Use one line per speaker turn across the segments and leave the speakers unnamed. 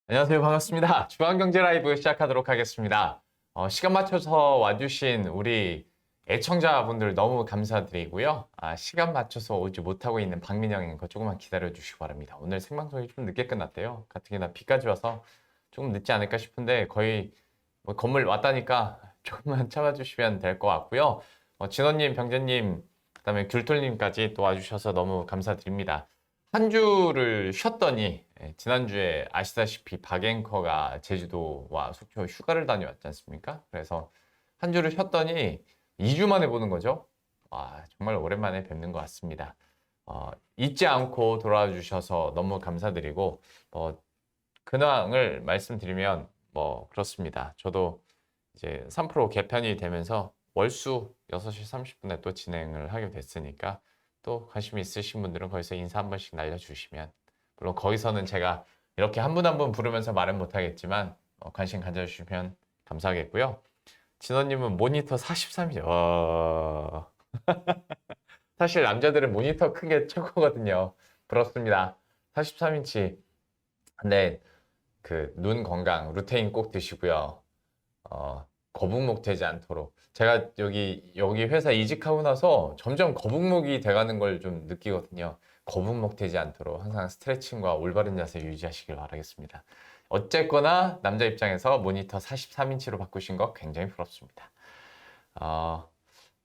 안녕하세요. 반갑습니다. 주간경제 라이브 시작하도록 하겠습니다. 시간 맞춰서 와주신 우리 애청자분들 너무 감사드리고요. 시간 맞춰서 오지 못하고 있는 박민영 앵커 조금만 기다려주시기 바랍니다. 오늘 생방송이 좀 늦게 끝났대요. 가뜩이나 비까지 와서 조금 늦지 않을까 싶은데 거의 뭐 건물 왔다니까 조금만 참아주시면 될 것 같고요. 진원님, 병재님, 그다음에 귤톨님까지 또 와주셔서 너무 감사드립니다. 한 주를 쉬었더니 지난주에 아시다시피 박 앵커가 제주도와 속초 휴가를 다녀왔지 않습니까? 그래서 한 주를 쉬었더니 2주 만에 보는 거죠. 와, 정말 오랜만에 뵙는 것 같습니다. 잊지 않고 돌아와 주셔서 너무 감사드리고 근황을 말씀드리면 그렇습니다. 저도 이제 3프로 개편이 되면서 월수 6시 30분에 또 진행을 하게 됐으니까 또 관심 있으신 분들은 거기서 인사 한 번씩 날려주시면, 물론 거기서는 제가 이렇게 한 분 한 분 부르면서 말은 못하겠지만 관심 가져주시면 감사하겠고요. 진원님은 모니터 43이죠. 사실 남자들은 모니터 큰 게 최고거든요. 부럽습니다. 43인치. 근데 그 눈 건강 루테인 꼭 드시고요. 거북목 되지 않도록. 제가 여기 회사 이직하고 나서 점점 거북목이 돼가는 걸 좀 느끼거든요. 거북목 되지 않도록 항상 스트레칭과 올바른 자세 유지하시길 바라겠습니다. 어쨌거나 남자 입장에서 모니터 43인치로 바꾸신 거 굉장히 부럽습니다.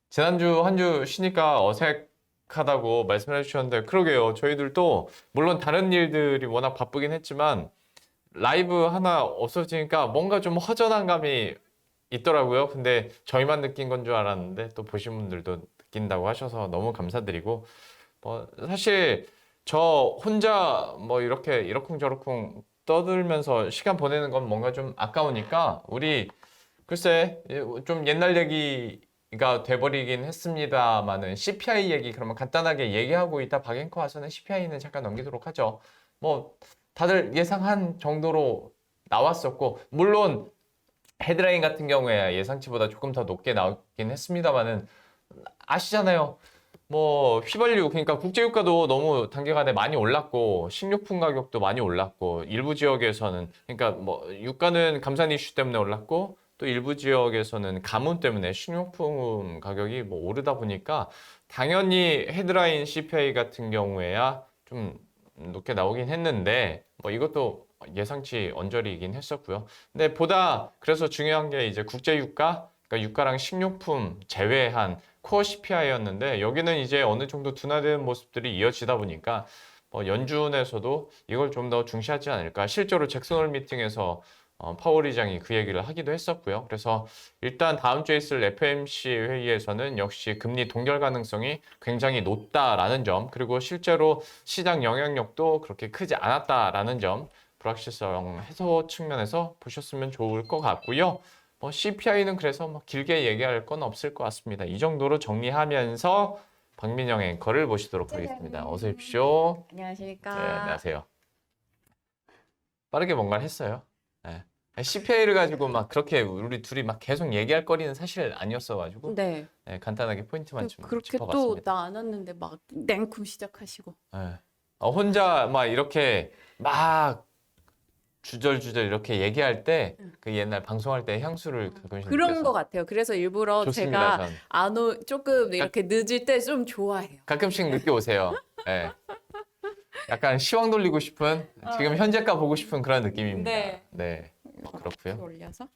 지난주 한 주 쉬니까 어색하다고 말씀해 주셨는데, 그러게요. 저희들도 물론 다른 일들이 워낙 바쁘긴 했지만 라이브 하나 없어지니까 뭔가 좀 허전한 감이 있더라고요. 근데 저희만 느낀 건 줄 알았는데 또 보신 분들도 느낀다고 하셔서 너무 감사드리고, 사실 저 혼자 이렇게 이러쿵저러쿵 떠들면서 시간 보내는 건 뭔가 좀 아까우니까 우리 글쎄 좀 옛날 얘기가 돼버리긴 했습니다만은 CPI 얘기 그러면 간단하게 얘기하고 있다 박앵커 와서는 CPI는 잠깐 넘기도록 하죠. 다들 예상한 정도로 나왔었고, 물론 헤드라인 같은 경우에 예상치보다 조금 더 높게 나오긴 했습니다만은 아시잖아요. 휘발유, 그러니까 국제유가도 너무 단기간에 많이 올랐고 식료품 가격도 많이 올랐고, 일부 지역에서는 그러니까 유가는 감산 이슈 때문에 올랐고 또 일부 지역에서는 가뭄 때문에 식료품 가격이 오르다 보니까 당연히 헤드라인 CPI 같은 경우에야 좀 높게 나오긴 했는데 이것도 예상치 언저리이긴 했었고요. 근데 보다 그래서 중요한 게 이제 국제유가, 그러니까 유가랑 식료품 제외한 코어 CPI였는데 여기는 이제 어느 정도 둔화되는 모습들이 이어지다 보니까 연준에서도 이걸 좀 더 중시하지 않을까. 실제로 잭슨홀 미팅에서 파월 의장이 그 얘기를 하기도 했었고요. 그래서 일단 다음 주에 있을 FOMC 회의에서는 역시 금리 동결 가능성이 굉장히 높다라는 점, 그리고 실제로 시장 영향력도 그렇게 크지 않았다라는 점, 불확실성 해소 측면에서 보셨으면 좋을 것 같고요. CPI는 그래서 길게 얘기할 건 없을 것 같습니다. 이 정도로 정리하면서 박민영 앵커를 모시도록 하겠습니다. 어서 오십시오.
안녕하십니까.
네, 안녕하세요. 빠르게 뭔가를 했어요. 네. CPI를 가지고 막 그렇게 우리 둘이 막 계속 얘기할 거리는 사실 아니었어가지고
네.
간단하게 포인트만 좀
그렇게 또
짚어봤습니다.
나 안 왔는데 막 냉큼 시작하시고.
네. 혼자 막 이렇게 막 주절주절 이렇게 얘기할 때 그 옛날 방송할 때 향수를 가끔씩
그런
느껴서
것 같아요. 그래서 일부러
좋습니다.
제가
전
조금 이렇게 늦을 때 좀 좋아해요.
가끔씩 늦게 오세요. 네. 약간 시황 돌리고 싶은, 지금 현재가 보고 싶은 그런 느낌입니다.
네.
네. 그렇고요.
올려서.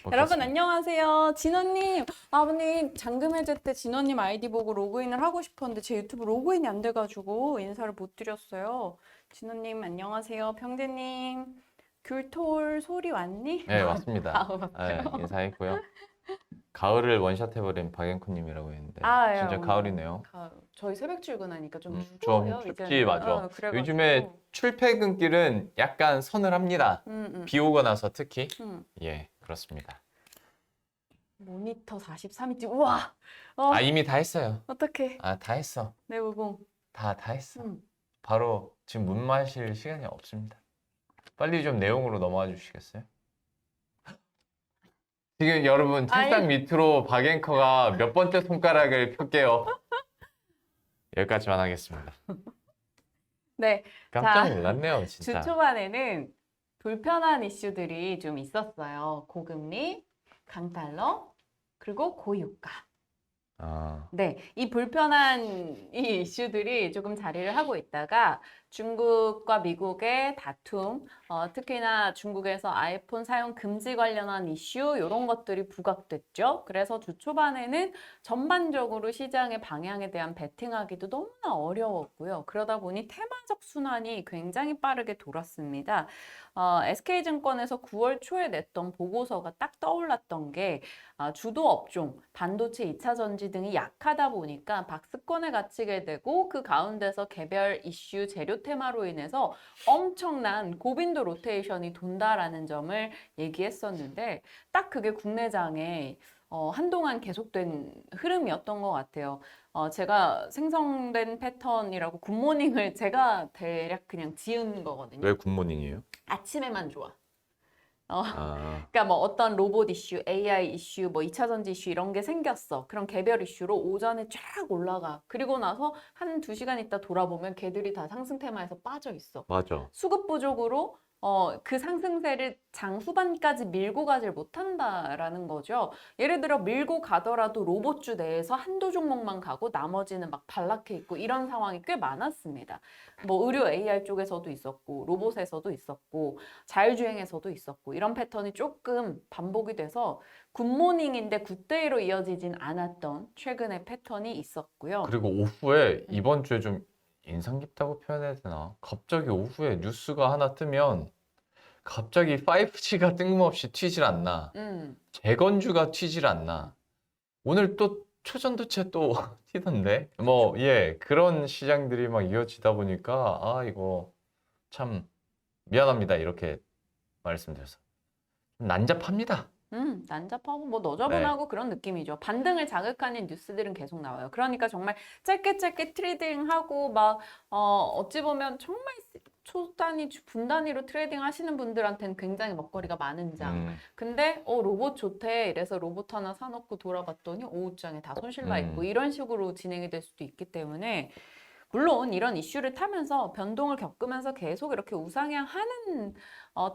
뭐
여러분
그렇습니다.
안녕하세요. 진원님, 아버님 잔금해제 때 진원님 아이디 보고 로그인을 하고 싶었는데 제 유튜브 로그인이 안 돼가지고 인사를 못 드렸어요. 진원님 안녕하세요. 평재님, 귤톨 소리 왔니?
네, 맞습니다.
맞죠?
네, 인사했고요. 가을을 원샷 해버린 박영쿠님이라고 했는데
예,
진짜
오늘
가을이네요.
저희 새벽 출근하니까 좀
좀
추워요,
춥지,
이제는.
맞아.
그래가지고.
요즘에 출퇴근길은 약간 서늘합니다. 비 오고 나서 특히. 예, 그렇습니다.
모니터 43인치. 우와!
이미 다 했어요.
어떡해.
다 했어.
내부공.
다 했어. 바로 지금 문 마실 시간이 없습니다. 빨리 좀 내용으로 넘어가 주시겠어요? 지금 여러분 책상 밑으로 박앵커가 몇 번째 손가락을 펼게요. 여기까지만 하겠습니다.
네,
깜짝
자,
놀랐네요,
주
진짜.
초반에는 불편한 이슈들이 좀 있었어요. 고금리, 강달러, 그리고 고유가.
아,
네, 이 불편한 이 이슈들이 조금 자리를 하고 있다가 중국과 미국의 다툼, 특히나 중국에서 아이폰 사용 금지 관련한 이슈 이런 것들이 부각됐죠. 그래서 주 초반에는 전반적으로 시장의 방향에 대한 베팅하기도 너무나 어려웠고요. 그러다 보니 테마적 순환이 굉장히 빠르게 돌았습니다. SK증권에서 9월 초에 냈던 보고서가 딱 떠올랐던 게 주도 업종, 반도체 2차 전지 등이 약하다 보니까 박스권에 갇히게 되고 그 가운데서 개별 이슈 재료 테마로 인해서 엄청난 고빈도 로테이션이 돈다라는 점을 얘기했었는데 딱 그게 국내장에 한동안 계속된 흐름이었던 것 같아요. 제가 생성된 패턴이라고 굿모닝을 제가 대략 그냥 지은 거거든요.
왜 굿모닝이에요?
아침에만 좋아.
아,
그러니까 뭐 어떤 로봇 이슈, AI 이슈, 뭐 2차 전지 이슈 이런 게 생겼어. 그럼 개별 이슈로 오전에 쫙 올라가. 그리고 나서 한 2시간 있다 돌아보면 걔들이 다 상승 테마에서 빠져 있어.
맞아.
수급 부족으로 그 상승세를 장 후반까지 밀고 가질 못한다라는 거죠. 예를 들어 밀고 가더라도 로봇주 내에서 한두 종목만 가고 나머지는 막 반락해 있고 이런 상황이 꽤 많았습니다. 뭐 의료 AI 쪽에서도 있었고 로봇에서도 있었고 자율주행에서도 있었고 이런 패턴이 조금 반복이 돼서 굿모닝인데 굿데이로 이어지진 않았던 최근의 패턴이 있었고요.
그리고 오후에 이번 주에 좀 인상 깊다고 표현해야 되나? 갑자기 오후에 뉴스가 하나 뜨면 갑자기 5G가 뜬금없이 튀질 않나? 재건주가 튀질 않나? 오늘 또 초전도체 또 튀던데? 뭐, 예, 그런 시장들이 막 이어지다 보니까, 아, 이거 참 미안합니다. 이렇게 말씀드려서. 좀 난잡합니다.
난잡하고 뭐
네.
너저분하고 그런 느낌이죠. 반등을 자극하는 뉴스들은 계속 나와요. 그러니까 정말 짧게 트레이딩하고 막 어찌 보면 정말 초단위, 분단위로 트레이딩 하시는 분들한테는 굉장히 먹거리가 많은 장. 근데 로봇 좋대. 이래서 로봇 하나 사놓고 돌아봤더니 오후장에 다 손실 나 있고 이런 식으로 진행이 될 수도 있기 때문에 물론 이런 이슈를 타면서 변동을 겪으면서 계속 이렇게 우상향하는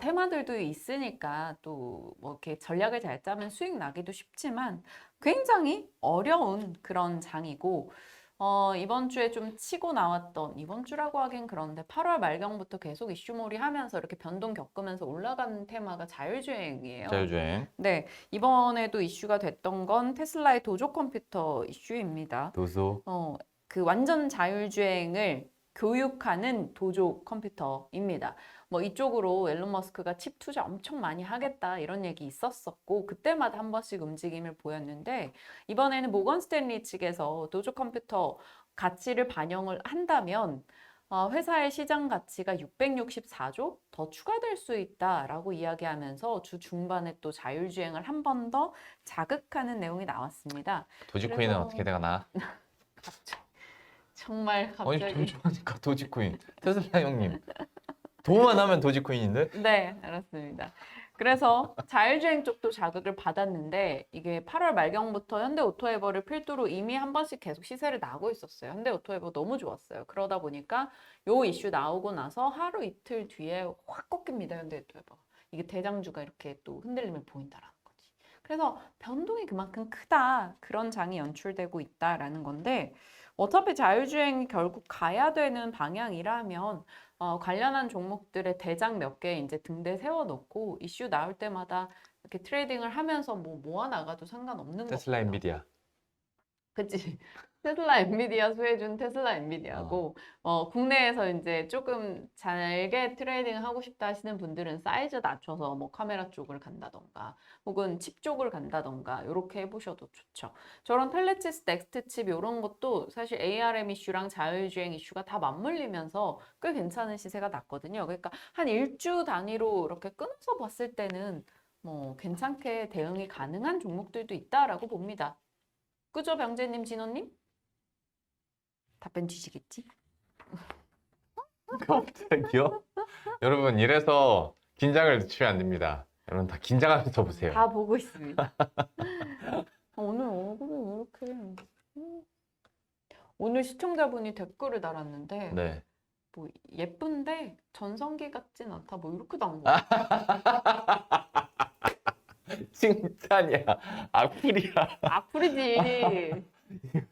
테마들도 있으니까 또 뭐 이렇게 전략을 잘 짜면 수익 나기도 쉽지만 굉장히 어려운 그런 장이고 이번 주에 좀 치고 나왔던 이번 주라고 하긴 그런데 8월 말경부터 계속 이슈몰이 하면서 이렇게 변동 겪으면서 올라가는 테마가 자율주행이에요.
자율주행.
네, 이번에도 이슈가 됐던 건 테슬라의 도조 컴퓨터 이슈입니다.
도서.
그 완전 자율주행을 교육하는 도조 컴퓨터입니다. 뭐 이쪽으로 앨런 머스크가 칩 투자 엄청 많이 하겠다 이런 얘기 있었었고 그때마다 한 번씩 움직임을 보였는데 이번에는 모건 스탠리 측에서 도조 컴퓨터 가치를 반영을 한다면 회사의 시장 가치가 664조 더 추가될 수 있다라고 이야기하면서 주 중반에 또 자율주행을 한 번 더 자극하는 내용이 나왔습니다.
도지코인은
그래서
어떻게 되가나?
정말
아니,
갑자기
돈 좋아하니까 도지코인. 테슬라 형님. 도만 하면 도지코인인데?
네, 알았습니다. 그래서 자율주행 쪽도 자극을 받았는데 이게 8월 말경부터 현대오토에버를 필두로 이미 한 번씩 계속 시세를 나고 있었어요. 현대오토에버 너무 좋았어요. 그러다 보니까 요 이슈 나오고 나서 하루 이틀 뒤에 확 꺾입니다. 현대오토에버. 이게 대장주가 이렇게 또 흔들림을 보인다라는 거지. 그래서 변동이 그만큼 크다. 그런 장이 연출되고 있다라는 건데 어차피 자율주행이 결국 가야 되는 방향이라면 관련한 종목들의 대장 몇 개 이제 등대 세워놓고 이슈 나올 때마다 이렇게 트레이딩을 하면서 뭐 모아 나가도 상관없는
테슬라
거고요.
엔비디아.
그치? 테슬라 엔비디아 수혜준 테슬라 엔비디아고 국내에서 이제 조금 잘게 트레이딩 하고 싶다 하시는 분들은 사이즈 낮춰서 뭐 카메라 쪽을 간다던가 혹은 칩 쪽을 간다던가 이렇게 해보셔도 좋죠. 저런 텔레치스 넥스트 칩 이런 것도 사실 ARM 이슈랑 자율주행 이슈가 다 맞물리면서 꽤 괜찮은 시세가 났거든요. 그러니까 한 일주 단위로 이렇게 끊어서 봤을 때는 뭐 괜찮게 대응이 가능한 종목들도 있다라고 봅니다. 그죠, 병재님, 진호님? 답변 주시겠지?
갑자기요? 여러분, 이래서 긴장을 늦추면 안 됩니다. 여러분, 다 긴장하면서 보세요.
다 보고 있습니다. 오늘 얼굴이 왜 이렇게... 오늘 시청자분이 댓글을 달았는데
네.
뭐 예쁜데 전성기 같진 않다. 뭐 이렇게 나온 거 같아.
칭찬이야. 악플이야.
악플이지.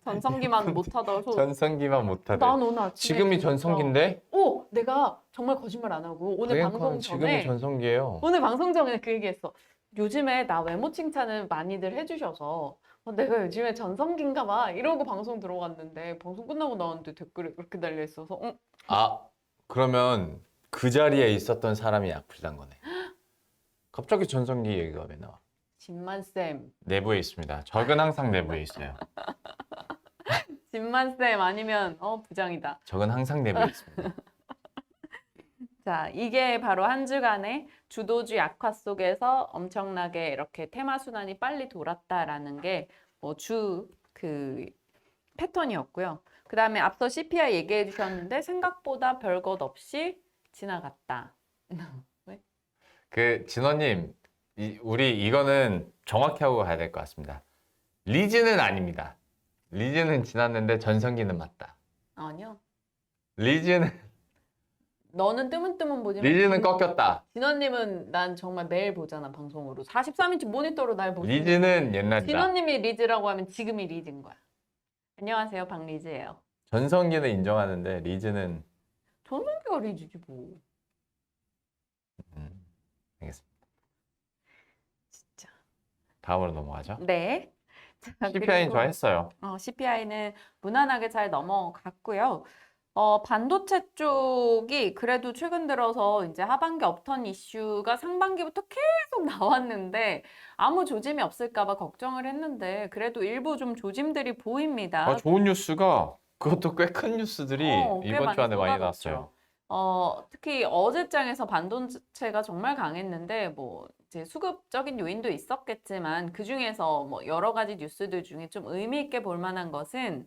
전성기만 못하다.
전성기만 못하대.
난 오늘 아침에
지금이
진짜
전성기인데?
내가 정말 거짓말 안 하고 오늘
그러니까
방송
지금이
전에
전성기예요.
오늘 방송 전에 그 얘기했어. 요즘에 나 외모 칭찬을 많이들 해주셔서 내가 요즘에 전성기인가 봐 이러고 방송 들어갔는데 방송 끝나고 나왔는데 댓글에 그렇게 달려 있어서
아, 그러면 그 자리에 있었던 사람이 악플이란 거네. 갑자기 전성기 얘기가 왜 나와?
진만쌤
내부에 있습니다. 적은 항상 내부에 있어요.
진만쌤 아니면 부장이다.
적은 항상 내부에 있습니다.
자, 이게 바로 한 주간의 주도주 약화 속에서 엄청나게 이렇게 테마 순환이 빨리 돌았다라는 게 뭐 그 패턴이었고요. 그 다음에 앞서 CPI 얘기해 주셨는데 생각보다 별것 없이 지나갔다. 왜?
그 진원님, 우리 이거는 정확히 하고 가야 될 것 같습니다. 리즈는 아닙니다. 리즈는 지났는데 전성기는 맞다.
아니요.
리즈는
너는 뜨문뜨문 보지만
리즈는 꺾였다.
진원님은 난 정말 매일 보잖아 방송으로. 43인치 모니터로 날 보시는
리즈는 옛날이다.
진원님이 리즈라고 하면 지금이 리즈인 거야. 안녕하세요, 박리즈예요.
전성기는 인정하는데 리즈는
전성기가 리즈지 뭐.
알겠습니다.
진짜.
다음으로 넘어가죠.
네. 자,
CPI는 좋아했어요.
CPI는 무난하게 잘 넘어갔고요. 반도체 쪽이 그래도 최근 들어서 이제 하반기 업턴 이슈가 상반기부터 계속 나왔는데 아무 조짐이 없을까 봐 걱정을 했는데 그래도 일부 좀 조짐들이 보입니다.
좋은 뉴스가 그것도 꽤 큰 뉴스들이
꽤
이번 주 안에 많이
쏟아졌죠.
나왔어요.
특히 어제장에서 반도체가 정말 강했는데 뭐 이제 수급적인 요인도 있었겠지만 그 중에서 뭐 여러 가지 뉴스들 중에 좀 의미 있게 볼 만한 것은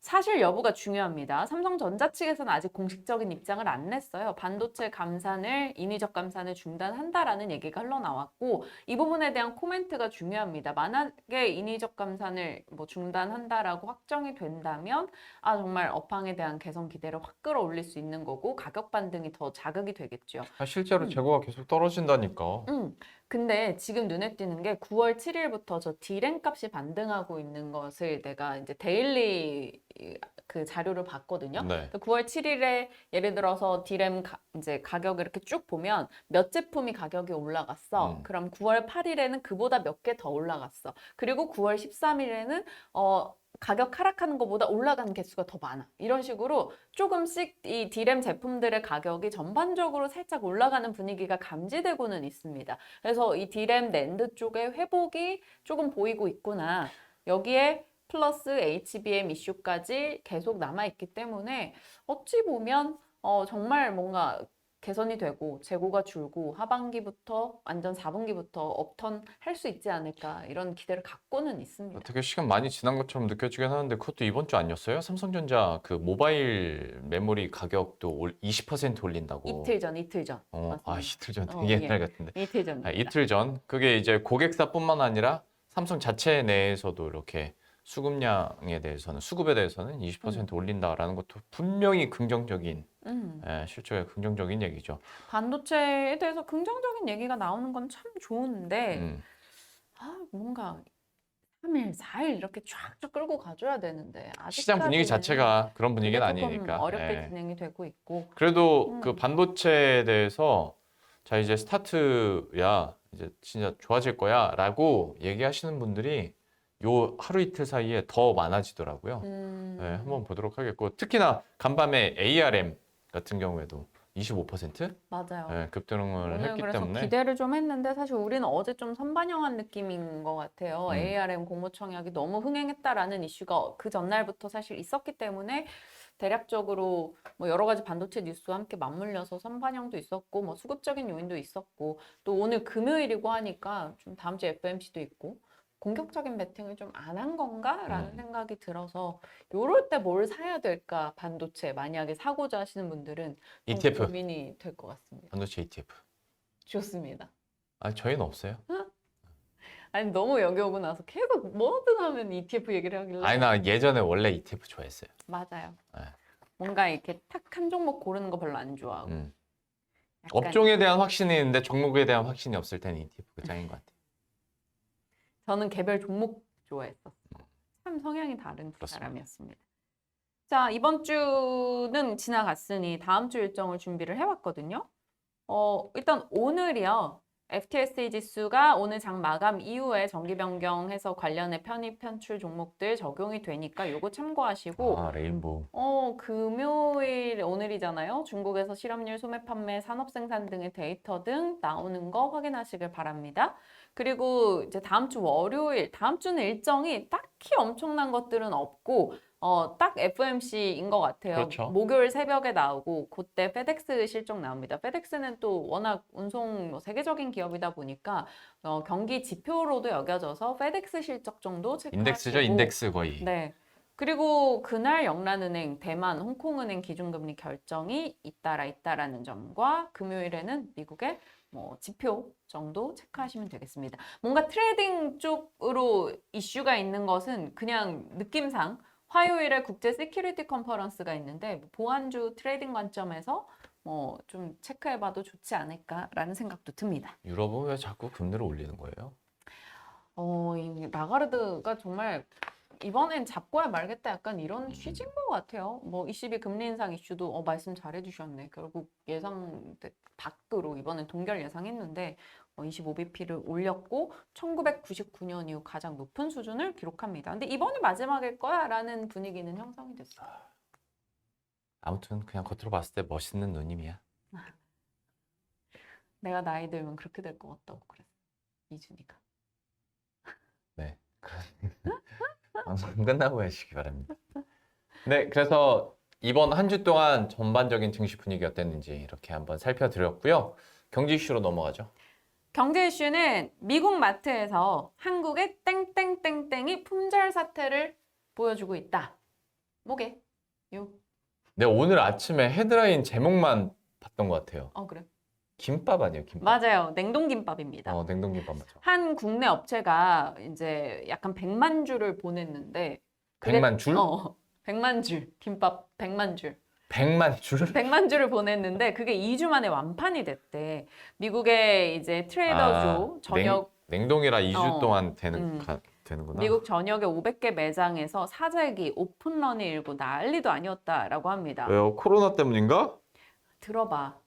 사실 여부가 중요합니다. 삼성전자 측에서는 아직 공식적인 입장을 안 냈어요. 반도체 감산을 인위적 감산을 중단한다라는 얘기가 흘러나왔고 이 부분에 대한 코멘트가 중요합니다. 만약에 인위적 감산을 뭐 중단한다라고 확정이 된다면 정말 업황에 대한 개선 기대를 확 끌어올릴 수 있는 거고 가격 반등이 더 자극이 되겠죠.
실제로 재고가 계속 떨어진다니까.
근데 지금 눈에 띄는 게 9월 7일부터 저 디램 값이 반등하고 있는 것을 내가 이제 데일리 그 자료를 봤거든요.
네.
9월 7일에 예를 들어서 디램 이제 가격을 이렇게 쭉 보면 몇 제품이 가격이 올라갔어. 그럼 9월 8일에는 그보다 몇 개 더 올라갔어. 그리고 9월 13일에는 가격 하락하는 것보다 올라가는 개수가 더 많아. 이런 식으로 조금씩 이 디램 제품들의 가격이 전반적으로 살짝 올라가는 분위기가 감지되고는 있습니다. 그래서 이 디램 낸드 쪽의 회복이 조금 보이고 있구나. 여기에 플러스 HBM 이슈까지 계속 남아있기 때문에 어찌 보면 정말 뭔가 개선이 되고 재고가 줄고 하반기부터 완전 4분기부터 업턴 할 수 있지 않을까 이런 기대를 갖고는 있습니다.
되게 시간 많이 지난 것처럼 느껴지긴 하는데 그것도 이번 주 아니었어요? 삼성전자 그 모바일 메모리 가격도 20% 올린다고.
이틀 전. 맞습니다.
이틀 전 되게 옛날 같은데.
이틀 전.
이틀 전. 그게 이제 고객사뿐만 아니라 삼성 자체 내에서도 이렇게 수급량에 대해서는 수급에 대해서는 20% 올린다라는 것도 분명히 긍정적인 실제로 긍정적인 얘기죠.
반도체에 대해서 긍정적인 얘기가 나오는 건 참 좋은데 뭔가 3일, 4일 이렇게 쫙쫙 끌고 가줘야 되는데
시장 분위기
아직까지는
자체가 그런 분위기는
그게 조금
아니니까.
어렵게 진행이 되고 있고
그래도 그 반도체에 대해서 자 이제 스타트야 이제 진짜 좋아질 거야라고 얘기하시는 분들이 요 하루 이틀 사이에 더 많아지더라고요. 네, 한번 보도록 하겠고 특히나 간밤에 ARM 같은 경우에도 25%
맞아요.
네, 급등을
오늘
했기
그래서
때문에
기대를 좀 했는데 사실 우리는 어제 좀 선반영한 느낌인 것 같아요.
음.
ARM 공모청약이 너무 흥행했다라는 이슈가 그 전날부터 사실 있었기 때문에 대략적으로 뭐 여러 가지 반도체 뉴스와 함께 맞물려서 선반영도 있었고 뭐 수급적인 요인도 있었고 또 오늘 금요일이고 하니까 좀 다음 주에 FMC도 있고 공격적인 베팅을 좀 안 한 건가라는 생각이 들어서 요럴 때 뭘 사야 될까 반도체 만약에 사고자 하시는 분들은 좀
ETF
고민이 될 것 같습니다.
반도체 ETF.
좋습니다.
저희는 없어요.
아니 너무 여기 오고 나서 계속 뭐든 하면 ETF 얘기를 하길래
나 예전에 원래 ETF 좋아했어요.
맞아요.
네.
뭔가 이렇게 탁 한 종목 고르는 거 별로 안 좋아하고.
음.
약간
업종에 대한 확신이 있는데 종목에 대한 확신이 없을 때는 ETF가 짱인 것 같아요.
저는 개별 종목 좋아했었어요. 참 성향이 다른 두
그렇습니다.
사람이었습니다. 자, 이번 주는 지나갔으니 다음 주 일정을 준비를 해왔거든요. 일단 오늘이요. FTSE 지수가 오늘 장 마감 이후에 정기 변경해서 관련해 편입 편출 종목들 적용이 되니까 요거 참고하시고
아, 레인보우.
금요일 오늘이잖아요. 중국에서 실업률, 소매 판매, 산업 생산 등의 데이터 등 나오는 거 확인하시길 바랍니다. 그리고 이제 다음 주 월요일, 다음 주는 일정이 딱히 엄청난 것들은 없고 딱 FOMC인 것 같아요.
그렇죠.
목요일 새벽에 나오고 그때 페덱스 실적 나옵니다. 페덱스는 또 워낙 운송 세계적인 기업이다 보니까 경기 지표로도 여겨져서 페덱스 실적 정도 체크하시고
인덱스죠, 인덱스 거의.
네. 그리고 그날 영란은행, 대만, 홍콩은행 기준금리 결정이 잇따라는 점과 금요일에는 미국의 지표 정도 체크하시면 되겠습니다. 뭔가 트레이딩 쪽으로 이슈가 있는 것은 그냥 느낌상 화요일에 국제 시큐리티 컨퍼런스가 있는데 보안주 트레이딩 관점에서 좀 체크해봐도 좋지 않을까라는 생각도 듭니다.
유럽은 왜 자꾸 금리를 올리는 거예요?
이 라가르드가 정말 이번엔 잡고야 말겠다 약간 이런 취지인 것 같아요. ECB 금리 인상 이슈도 말씀 잘 해주셨네. 결국 예상 밖으로 이번엔 동결 예상했는데 25bp를 올렸고 1999년 이후 가장 높은 수준을 기록합니다. 근데 이번이 마지막일 거야 라는 분위기는 형성이 됐어요.
아무튼 그냥 겉으로 봤을 때 멋있는 누님이야.
내가 나이 들면 그렇게 될 것 같다고 그랬어. 이준이가.
네. 방송 끝나고 하시기 바랍니다. 네, 그래서 이번 한 주 동안 전반적인 증시 분위기 어땠는지 이렇게 한번 살펴드렸고요. 경제 이슈로 넘어가죠.
경제 이슈는 미국 마트에서 한국의 땡땡땡땡이 품절 사태를 보여주고 있다. 뭐게?
네, 오늘 아침에 헤드라인 제목만 봤던 것 같아요.
그래.
김밥 아니에요, 김밥?
맞아요. 냉동김밥입니다.
냉동김밥 맞죠.
한 국내 업체가 이제 약간 100만 줄을 보냈는데
100만 줄?
100만 줄. 김밥 100만 줄.
100만 줄?
100만 줄을 보냈는데 그게 2주 만에 완판이 됐대. 미국의 이제 트레이더조 저녁
냉동이라 2주 동안
음.
되는구나.
미국 전역의 500개 매장에서 사재기, 오픈런이 일고 난리도 아니었다라고 합니다.
왜요? 코로나 때문인가?
들어봐.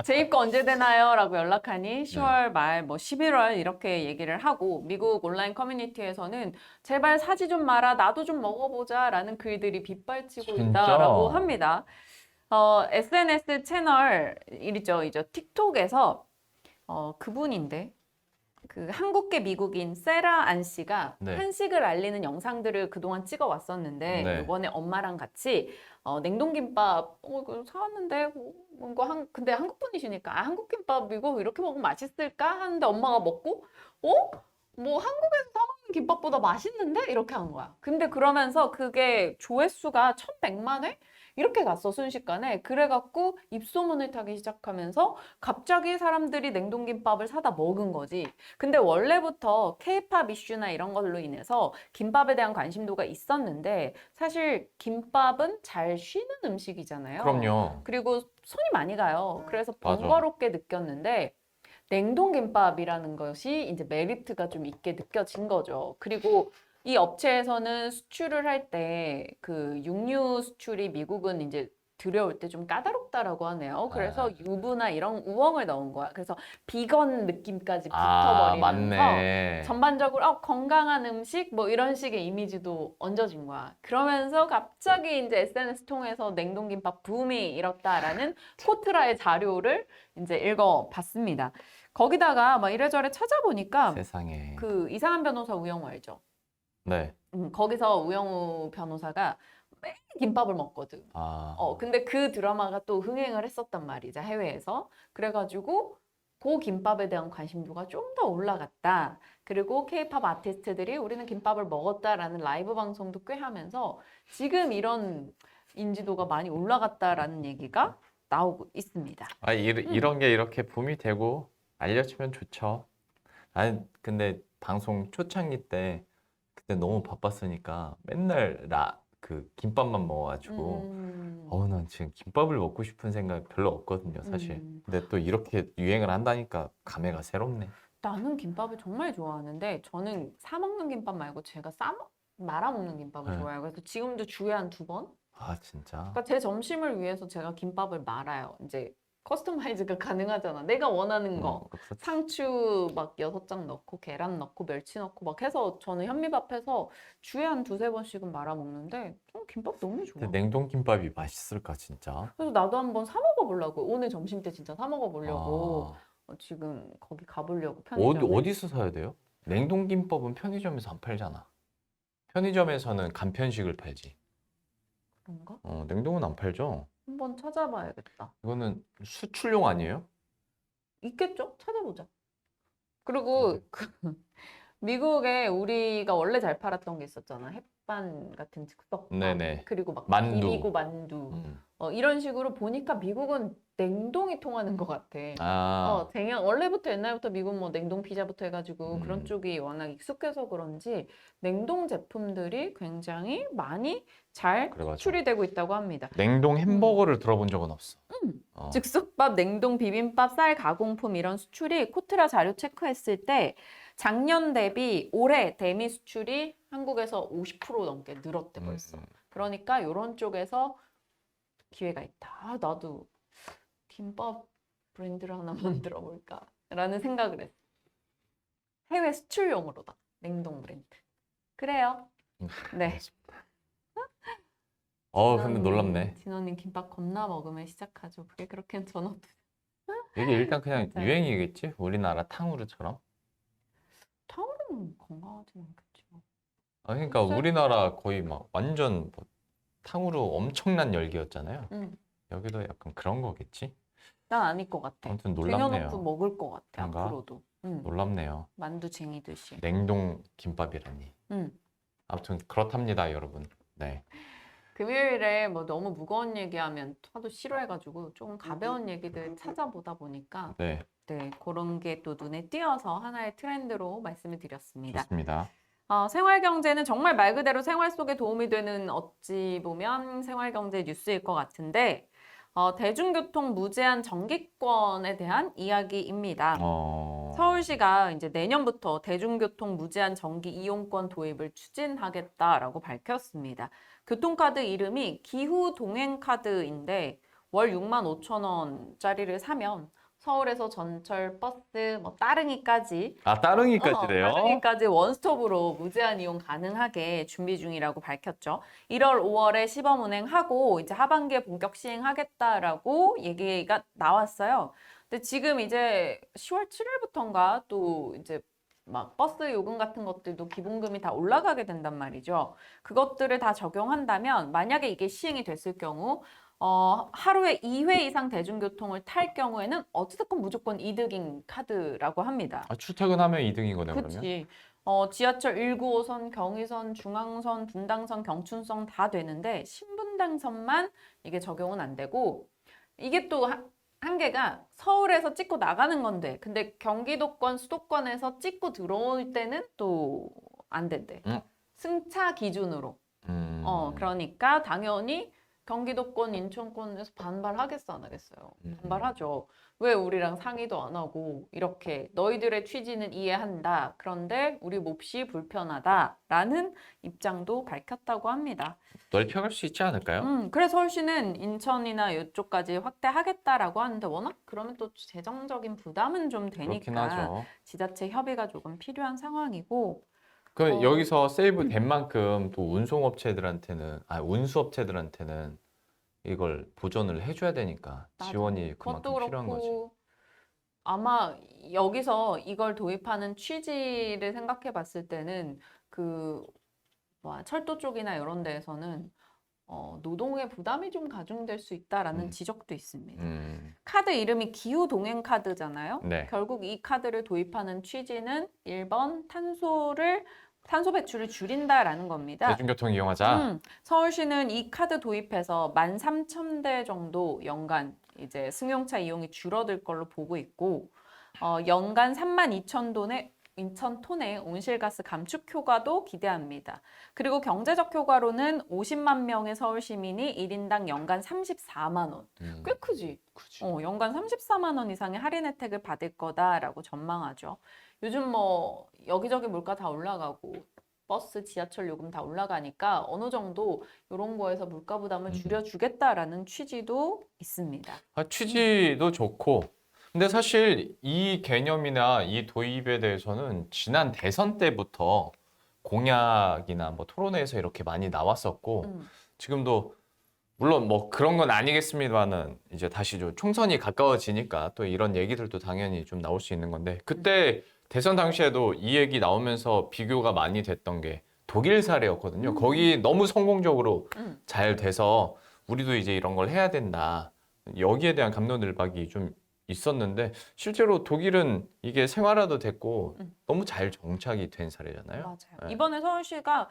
재입고 언제 되나요? 라고 연락하니 10월 말 11월 이렇게 얘기를 하고 미국 온라인 커뮤니티에서는 제발 사지 좀 마라. 나도 좀 먹어보자 라는 글들이 빗발치고
진짜?
있다라고 합니다. SNS 채널 있죠. 틱톡에서 그분인데 그 한국계 미국인 세라 안 씨가
네.
한식을 알리는 영상들을 그동안 찍어 왔었는데
네.
이번에 엄마랑 같이 냉동김밥 이거 사왔는데 근데 한국 분이시니까 한국 김밥이고 이렇게 먹으면 맛있을까 하는데 엄마가 먹고 한국에서 사 먹는 김밥보다 맛있는데 이렇게 한 거야. 근데 그러면서 그게 조회수가 1100만 회 이렇게 갔어 순식간에. 그래갖고 입소문을 타기 시작하면서 갑자기 사람들이 냉동김밥을 사다 먹은 거지. 근데 원래부터 케이팝 이슈나 이런 걸로 인해서 김밥에 대한 관심도가 있었는데 사실 김밥은 잘 쉬는 음식이잖아요.
그럼요.
그리고 손이 많이 가요. 그래서
맞아.
번거롭게 느꼈는데 냉동김밥이라는 것이 이제 메리트가 좀 있게 느껴진 거죠. 그리고 이 업체에서는 수출을 할 때 그 육류 수출이 미국은 이제 들여올 때 좀 까다롭다라고 하네요. 그래서 유부나 이런 우엉을 넣은 거야. 그래서 비건 느낌까지 붙어버리면서
맞네.
전반적으로 건강한 음식 이런 식의 이미지도 얹어진 거야. 그러면서 갑자기 이제 SNS 통해서 냉동김밥 붐이 일었다라는 코트라의 자료를 이제 읽어봤습니다. 거기다가 이래저래 찾아보니까
세상에.
그 이상한 변호사 우영우 알죠?
네.
거기서 우영우 변호사가 매일 김밥을 먹거든. 근데 그 드라마가 또 흥행을 했었단 말이죠, 해외에서. 그래가지고 그 김밥에 대한 관심도가 좀 더 올라갔다. 그리고 케이팝 아티스트들이 우리는 김밥을 먹었다라는 라이브 방송도 꽤 하면서 지금 이런 인지도가 많이 올라갔다라는 얘기가 나오고 있습니다.
이런 게 이렇게 붐이 되고 알려지면 좋죠. 아니, 근데 방송 초창기 때 그때 너무 바빴으니까 맨날 그 김밥만 먹어가지고 난 지금 김밥을 먹고 싶은 생각 별로 없거든요, 사실. 근데 또 이렇게 유행을 한다니까 감회가 새롭네.
나는 김밥을 정말 좋아하는데 저는 사 먹는 김밥 말고 제가 말아 먹는 김밥을
네.
좋아해요. 그래서 지금도 주에 한 2번?
아, 진짜?
그러니까 제 점심을 위해서 제가 김밥을 말아요. 이제 커스터마이즈가 가능하잖아. 내가 원하는 거.
그렇지.
상추 막 6장 넣고 계란 넣고 멸치 넣고 막 해서 저는 현미밥해서 주에 한 2~3번씩은 말아 먹는데 김밥 너무 좋아.
근데 냉동 김밥이 맛있을까, 진짜?
그래서 나도 한번 사 먹어보려고. 오늘 점심 때 진짜 사 먹어보려고.
아,
지금 거기 가보려고 편의점에.
어디서 사야 돼요? 냉동 김밥은 편의점에서 안 팔잖아. 편의점에서는 간편식을 팔지.
그런가?
냉동은 안 팔죠.
한번 찾아봐야겠다.
이거는 수출용 아니에요?
있겠죠? 찾아보자. 그리고 미국에 우리가 원래 잘 팔았던 게 있었잖아. 햇반 같은 즉석밥.
네네.
그리고 막
만두.
비비고 만두.
음.
이런 식으로 보니까 미국은 냉동이 통하는 것 같아.
아,
원래부터 옛날부터 미국 뭐 냉동 피자부터 해가지고 그런
음.
쪽이 워낙 익숙해서 그런지 냉동 제품들이 굉장히 많이 잘
그래, 맞아.
수출이 되고 있다고 합니다.
냉동 햄버거를 들어본 적은 없어.
즉석밥, 냉동 비빔밥, 쌀 가공품 이런 수출이 코트라 자료 체크했을 때 작년 대비 올해 대미 수출이 한국에서 50% 넘게 늘었대 벌써. 그러니까 이런 쪽에서 기회가 있다. 나도 김밥 브랜드를 하나 만들어 볼까 라는 생각을 했어. 해외 수출용으로다. 냉동 브랜드. 그래요. 네.
근데 놀랍네.
진원님 김밥 겁나 먹으면 시작하죠. 그게 그렇게 전어도.
이게 일단 그냥
맞아요.
유행이겠지? 우리나라 탕후루처럼.
탕후루는 건강하진 않겠지. 뭐.
그러니까
글쎄?
우리나라 거의 막 완전 뭐 탕후루 엄청난 열기였잖아요.
응.
여기도 약간 그런 거겠지?
난 아닐 것 같아.
아무튼 놀랍네요.
쟁여놓고 먹을 것 같아.
그런가?
앞으로도. 응.
놀랍네요.
만두 쟁이듯이.
냉동 김밥이라니.
응.
아무튼 그렇답니다, 여러분. 네.
금요일에 뭐 너무 무거운 얘기하면 하도 싫어해가지고 조금 가벼운 얘기들 찾아보다 보니까
네,
네, 그런 게 또 눈에 띄어서 하나의 트렌드로 말씀을 드렸습니다.
좋습니다.
생활 경제는 정말 말 그대로 생활 속에 도움이 되는 어찌 보면 생활 경제 뉴스일 것 같은데 대중교통 무제한 정기권에 대한 이야기입니다. 서울시가 이제 내년부터 대중교통 무제한 정기 이용권 도입을 추진하겠다라고 밝혔습니다. 교통카드 이름이 기후 동행카드인데 월 65,000원짜리를 사면 서울에서 전철, 버스, 뭐 따릉이까지
따릉이까지래요?
따릉이까지 원스톱으로 무제한 이용 가능하게 준비 중이라고 밝혔죠. 1월, 5월에 시범 운행하고 이제 하반기에 본격 시행하겠다라고 얘기가 나왔어요. 근데 지금 이제 10월 7일부터인가 또 이제 막 버스 요금 같은 것들도 기본금이 다 올라가게 된단 말이죠. 그것들을 다 적용한다면 만약에 이게 시행이 됐을 경우 하루에 2회 이상 대중교통을 탈 경우에는 어찌됐건 무조건 이득인 카드라고 합니다.
출퇴근하면 2등인 거네, 그러면?
그렇지. 지하철 1~9호선, 경의선, 중앙선, 분당선, 경춘선 다 되는데 신분당선만 이게 적용은 안 되고 이게 또 한계가 서울에서 찍고 나가는 건데 근데 경기도권, 수도권에서 찍고 들어올 때는 또 안 된대. 승차 기준으로. 그러니까 당연히 경기도권, 인천권에서 반발하겠어, 안 하겠어요? 반발하죠. 왜 우리랑 상의도 안 하고 이렇게 너희들의 취지는 이해한다. 그런데 우리 몹시 불편하다라는 입장도 밝혔다고 합니다.
넓혀갈 수 있지 않을까요?
그래서 서울시는 인천이나 이쪽까지 확대하겠다라고 하는데 워낙 그러면 또 재정적인 부담은 좀
그렇긴
되니까
하죠.
지자체 협의가 조금 필요한 상황이고
여기서 세이브 된 만큼 또 운수업체들한테는 이걸 보전을 해줘야 되니까
맞아.
지원이 그만큼
그것도
필요한 거지.
그렇고 아마 여기서 이걸 도입하는 취지를 생각해 봤을 때는 철도 쪽이나 이런 데에서는 노동의 부담이 좀 가중될 수 있다라는 지적도 있습니다. 카드 이름이 기후 동행 카드잖아요.
네.
결국 이 카드를 도입하는 취지는 1번 탄소 배출을 줄인다라는 겁니다.
대중교통 이용하자.
서울시는 이 카드 도입해서 13,000대 정도 연간 이제 승용차 이용이 줄어들 걸로 보고 있고 연간 32,000톤의 톤의 온실가스 감축 효과도 기대합니다. 그리고 경제적 효과로는 50만 명의 서울 시민이 1인당 연간 34만 원. 꽤 크지?
그치.
연간 34만 원 이상의 할인 혜택을 받을 거다라고 전망하죠. 요즘 뭐 여기저기 물가 다 올라가고 버스, 지하철 요금 다 올라가니까 어느 정도 이런 거에서 물가 부담을 줄여주겠다라는 취지도 있습니다.
취지도 좋고. 근데 사실 이 개념이나 이 도입에 대해서는 지난 대선 때부터 공약이나 뭐 토론회에서 이렇게 많이 나왔었고, 지금도 물론 뭐 그런 건 아니겠습니다만은 이제 다시 좀 총선이 가까워지니까 또 이런 얘기들도 당연히 좀 나올 수 있는 건데, 그때 대선 당시에도 이 얘기 나오면서 비교가 많이 됐던 게 독일 사례였거든요. 거기 너무 성공적으로 잘 돼서 우리도 이제 이런 걸 해야 된다. 여기에 대한 갑론을박이 좀 있었는데 실제로 독일은 이게 생활화도 됐고 너무 잘 정착이 된 사례잖아요.
맞아요.
네.
이번에 서울시가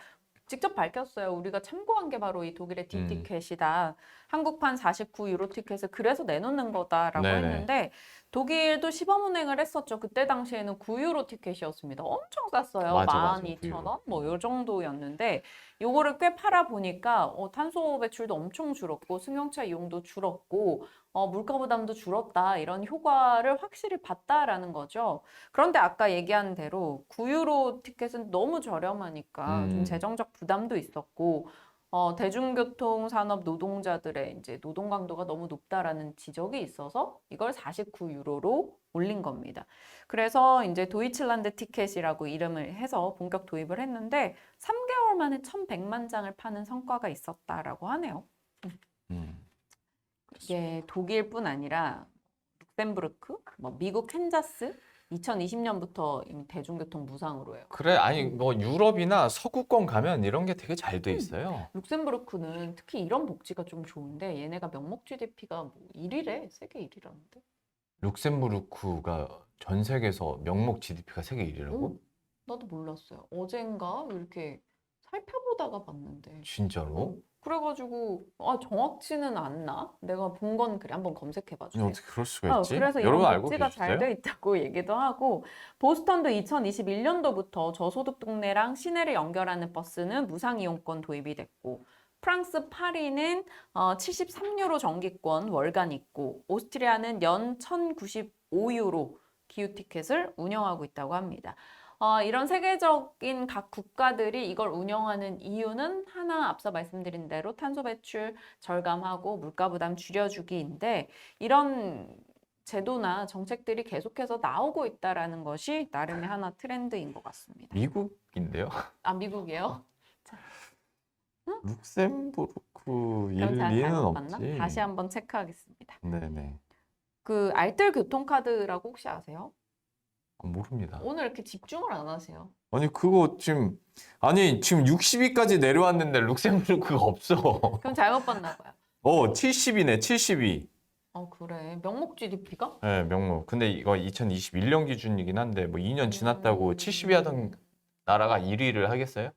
직접 밝혔어요. 우리가 참고한 게 바로 이 독일의 D티켓이다. 한국판 49유로 티켓을 그래서 내놓는 거다라고
네네.
했는데 독일도 시범 운행을 했었죠. 그때 당시에는 9유로 티켓이었습니다. 엄청 쌌어요.
맞아,
12,000원? 뭐 요 정도였는데 요거를 꽤 팔아 보니까 탄소 배출도 엄청 줄었고 승용차 이용도 줄었고 물가 부담도 줄었다. 이런 효과를 확실히 봤다라는 거죠. 그런데 아까 얘기한 대로 9유로 티켓은 너무 저렴하니까 좀 재정적 부담도 있었고 대중교통 산업 노동자들의 이제 노동 강도가 너무 높다라는 지적이 있어서 이걸 49유로로 올린 겁니다. 그래서 이제 도이칠란드 티켓이라고 이름을 해서 본격 도입을 했는데 3개월 만에 1,100만 장을 파는 성과가 있었다라고 하네요. 이게 독일뿐 아니라 룩셈부르크, 뭐 미국 캔자스 2020년부터 이미 대중교통 무상으로 해요.
그래, 아니 뭐 유럽이나 서구권 가면 이런 게 되게 잘 돼 있어요.
룩셈부르크는 특히 이런 복지가 좀 좋은데 얘네가 명목 GDP가 뭐 1위래. 세계 1위라는데.
룩셈부르크가 전 세계에서 명목 GDP가 세계 1위라고?
나도 몰랐어요. 어젠가 이렇게 살펴보다가 봤는데.
진짜로?
그래가지고 정확치는 않나? 내가 본 건 그래. 한번 검색해봐
아니,
주세요.
어떻게 그럴 수가 있지?
그래서 이런
여러분 알고
복지가 잘
계셨어요?
돼 있다고 얘기도 하고 보스턴도 2021년도부터 저소득 동네랑 시내를 연결하는 버스는 무상 이용권 도입이 됐고 프랑스 파리는 73유로 정기권 월간 있고 오스트리아는 연 1,095유로 기후 티켓을 운영하고 있다고 합니다. 이런 세계적인 각 국가들이 이걸 운영하는 이유는 하나 앞서 말씀드린 대로 탄소 배출 절감하고 물가 부담 줄여주기인데 이런 제도나 정책들이 계속해서 나오고 있다라는 것이 나름의 하나 트렌드인 것 같습니다.
미국인데요?
미국이에요?
룩셈부르크
그럼 제가
일리는
잘못 봤나?
없지.
다시 한번 체크하겠습니다.
네네.
그 알뜰 교통카드라고 혹시 아세요?
모릅니다.
오늘 이렇게 집중을 안 하세요.
아니 그거 지금 60위까지 내려왔는데 룩셈부르크가 없어.
그럼 잘못 봤나 봐요.
70위네 70위.
그래. 명목 GDP가?
네, 명목. 근데 이거 2021년 기준이긴 한데 뭐 2년 지났다고 70위 하던 나라가 1위를 하겠어요?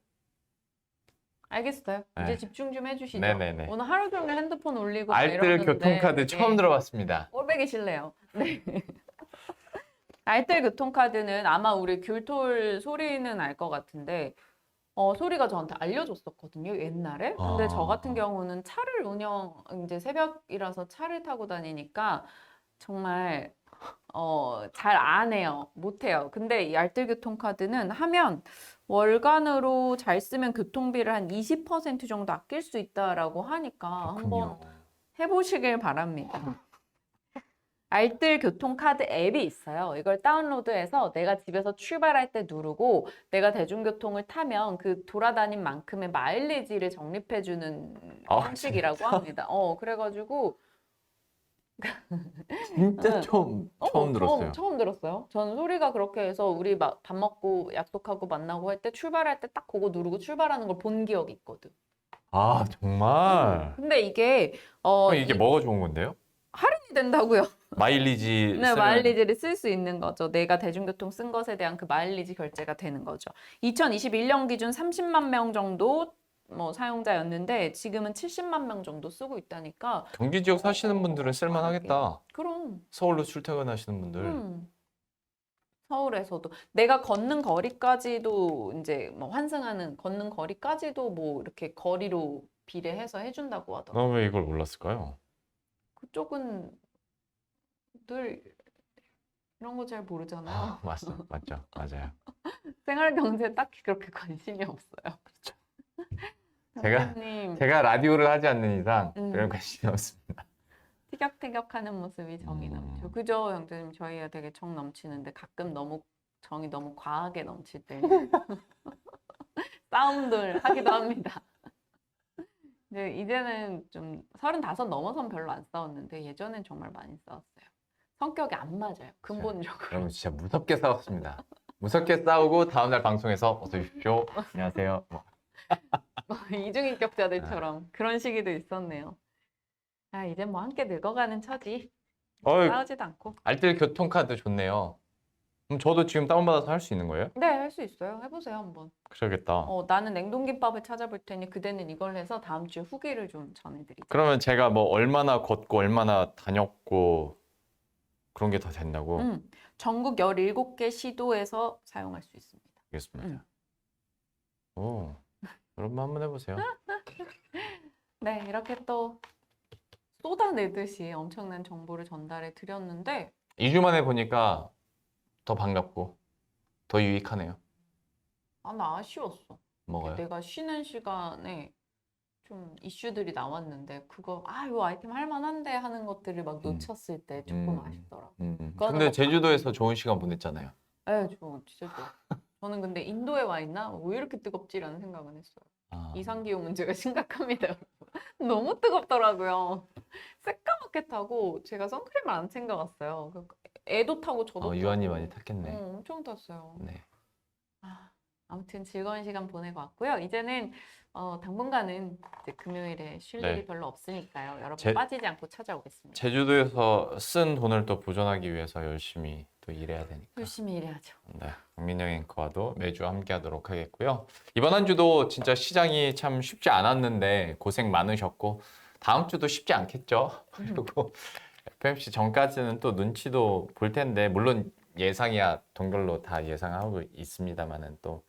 알겠어요. 이제
네.
집중 좀 해주시죠.
네네네.
오늘 하루 종일 핸드폰 올리고 막
알뜰
이러는데
교통카드
이게
처음 들어봤습니다.
꼴배기 싫네요. 네. 알뜰 교통카드는 아마 우리 귤톨 소리는 알 것 같은데 소리가 저한테 알려줬었거든요, 옛날에. 근데 저 같은 경우는 차를 이제 새벽이라서 차를 타고 다니니까 정말 잘 안 해요. 못 해요. 근데 이 알뜰 교통카드는 하면 월간으로 잘 쓰면 교통비를 한 20% 정도 아낄 수 있다라고 하니까 한번 해보시길 바랍니다. 알뜰 교통카드 앱이 있어요. 이걸 다운로드해서 내가 집에서 출발할 때 누르고 내가 대중교통을 타면 그 돌아다닌 만큼의 마일리지를 적립해주는 형식이라고 합니다. 그래가지고
진짜 처음 들었어요.
처음 들었어요. 저는 소리가 그렇게 해서 우리 밥 먹고 약속하고 만나고 할 때 출발할 때 딱 그거 누르고 출발하는 걸 본 기억이 있거든.
아 정말?
근데 이게
이게 뭐가 좋은 건데요?
할인이 된다고요.
마일리지
네,
쓰면...
마일리지를 쓸 수 있는 거죠. 내가 대중교통 쓴 것에 대한 그 마일리지 결제가 되는 거죠. 2021년 기준 30만 명 정도 사용자였는데 지금은 70만 명 정도 쓰고 있다니까.
경기 지역 사시는 분들은 쓸만하겠다.
그럼.
서울로 출퇴근하시는 분들.
서울에서도 내가 걷는 거리까지도 이제 뭐 환승하는 걷는 거리까지도 뭐 이렇게 거리로 비례해서 해준다고 하더라고요.
나 왜 이걸 몰랐을까요?
그쪽은 늘 이런 거 잘 모르잖아요.
맞죠. 맞아요.
생활 경제에 딱히 그렇게 관심이 없어요.
제가
선생님
라디오를 하지 않는 이상
음.
그런 관심이 없습니다.
티격태격하는 모습이 정이 넘죠. 그죠, 형제님? 저희가 되게 정 넘치는데 가끔 너무 정이 너무 과하게 넘칠 때 싸움들 하기도 합니다. 근데 이제는 좀 35 넘어선 별로 안 싸웠는데 예전엔 정말 많이 싸웠어요. 성격이 안 맞아요. 근본적으로.
여러분 진짜 무섭게 싸웠습니다. 무섭게 싸우고 다음날 방송에서 어서 오십시오. 안녕하세요.
이중인격자들처럼 그런 시기도 있었네요. 아, 이제 뭐 함께 늙어가는 처지.
어이,
싸우지도 않고.
알뜰 교통카드 좋네요. 그럼 저도 지금 다운받아서 할 수 있는 거예요?
네, 할 수 있어요. 해보세요, 한번.
그러겠다.
나는 냉동김밥을 찾아볼 테니 그대는 이걸 해서 다음 주에 후기를 좀 전해드리죠.
그러면 제가 뭐 얼마나 걷고 얼마나 다녔고 그런 게 다 된다고?
전국 17개 시도에서 사용할 수 있습니다.
알겠습니다. 오, 여러분 한번 해보세요.
네, 이렇게 또 쏟아내듯이 엄청난 정보를 전달해 드렸는데
2주 만에 보니까 더 반갑고 더 유익하네요.
나 아쉬웠어.
뭐가요?
내가 쉬는 시간에 좀 이슈들이 나왔는데 그거 이 아이템 할만한데 하는 것들을 막 놓쳤을 때 조금 아쉽더라고. 그거는
근데
뭐
제주도에서 좋은 시간 보냈잖아요.
네, 진짜 좋아. 저는 근데 인도에 와 있나? 왜 이렇게 뜨겁지라는 생각은 했어요. 이상기후 문제가 심각합니다, 여러분. 너무 뜨겁더라고요. 새까맣게 타고 제가 선크림을 안 챙겨갔어요. 애도 타고 저도
유한이
타고.
많이 탔겠네.
엄청 탔어요.
네.
아무튼 즐거운 시간 보내고 왔고요. 이제는 당분간은 이제 금요일에 쉴
네.
일이 별로 없으니까요. 여러분 빠지지 않고 찾아오겠습니다.
제주도에서 쓴 돈을 또 보존하기 위해서 열심히 또 일해야 되니까.
열심히 일해야죠.
네, 박민영 앵커와도 매주 함께하도록 하겠고요. 이번 한 주도 진짜 시장이 참 쉽지 않았는데 고생 많으셨고 다음 주도 쉽지 않겠죠. 그리고 FMC 전까지는 또 눈치도 볼 텐데 물론 예상이야 동결로 다 예상하고 있습니다만은 또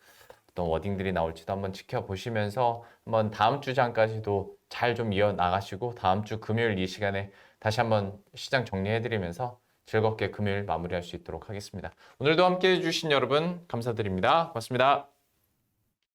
어떤 워딩들이 나올지도 한번 지켜보시면서 한번 다음 주장까지도 잘 좀 이어 나가시고 다음 주 금요일 이 시간에 다시 한번 시장 정리해드리면서 즐겁게 금요일 마무리할 수 있도록 하겠습니다. 오늘도 함께해 주신 여러분 감사드립니다. 고맙습니다.